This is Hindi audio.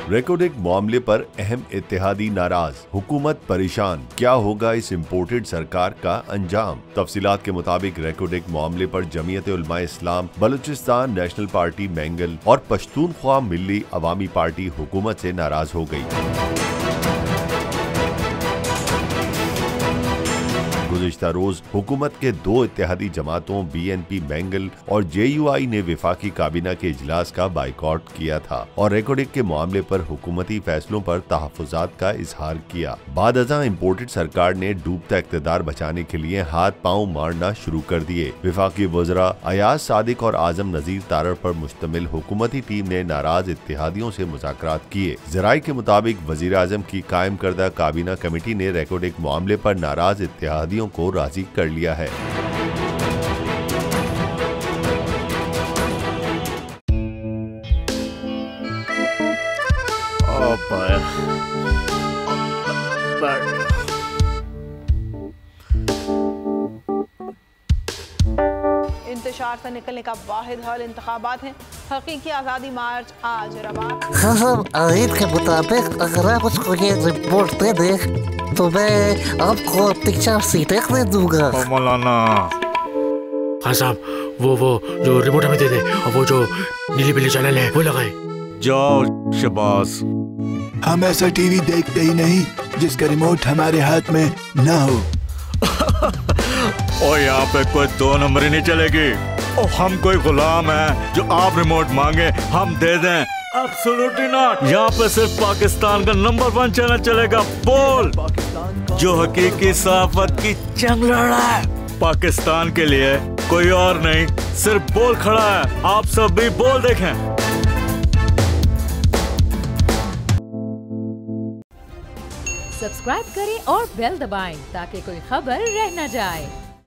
रेकोडेक मामले पर अहम इत्तेहादी नाराज, हुकूमत परेशान, क्या होगा इस इम्पोर्टेड सरकार का अंजाम। तफसीलात के मुताबिक रेकोडेक मामले पर जमीयत उलमा इस्लाम, बलूचिस्तान नेशनल पार्टी मैंगल और पश्तूनख्वा मिल्ली अवामी पार्टी हुकूमत से नाराज हो गई। गुज़िश्ता रोज हुकूमत के दो इत्तेहादी जमातों BNP मैंगल और JUI ने विफाकी काबीना के इजलास का बाइकॉट किया था और रेकोडेक के मामले पर हुकूमती फैसलों पर तहफ़्फ़ुज़ात का इजहार किया। बाद अज़ां इम्पोर्टेड सरकार ने डूबता इक़्तिदार बचाने के लिए हाथ पांव मारना शुरू कर दिए। विफाकी वज़रा अयाज सादिक और आज़म नज़ीर तारड़ पर मुश्तमिल हुकूमती टीम ने नाराज इत्तेहादियों से मुज़ाकरात किए। ज़राए के मुताबिक वज़ीर आज़म की कायम करदा काबीना कमेटी ने रेकोडेक मामले पर नाराज इत्तेहादियों को राजी कर लिया है। इंतशार से निकलने का वाहिद हल इंतखाबात है। हकीकी आज़ादी मार्च आज रवा। हाँ, आयत के मुताबिक अगर आप उसको ये रिपोर्ट दे दे तो मैं आपको अपनी 4 सीटें दे दूंगा। मौलाना हाँ साहब, वो जो रिपोर्ट हमें दे दे और वो जो नीली पीली चैनल है वो लगाए। जाओ शबाज। हम ऐसा टीवी देखते ही नहीं जिसका रिमोट हमारे हाथ में ना हो। और यहाँ पे कोई 2 नंबर ही नहीं चलेगी। और हम कोई गुलाम है जो आप रिमोट मांगे हम दे दें? Absolutely not। यहाँ पे सिर्फ पाकिस्तान का नंबर 1 चैनल चलेगा, बोल, जो हकीकी सहाफत की जंग लड़ा है। पाकिस्तान के लिए कोई और नहीं, सिर्फ बोल खड़ा है। आप सब भी बोल देखें। सब्सक्राइब करें और बेल दबाएं ताकि कोई खबर रह न जाए।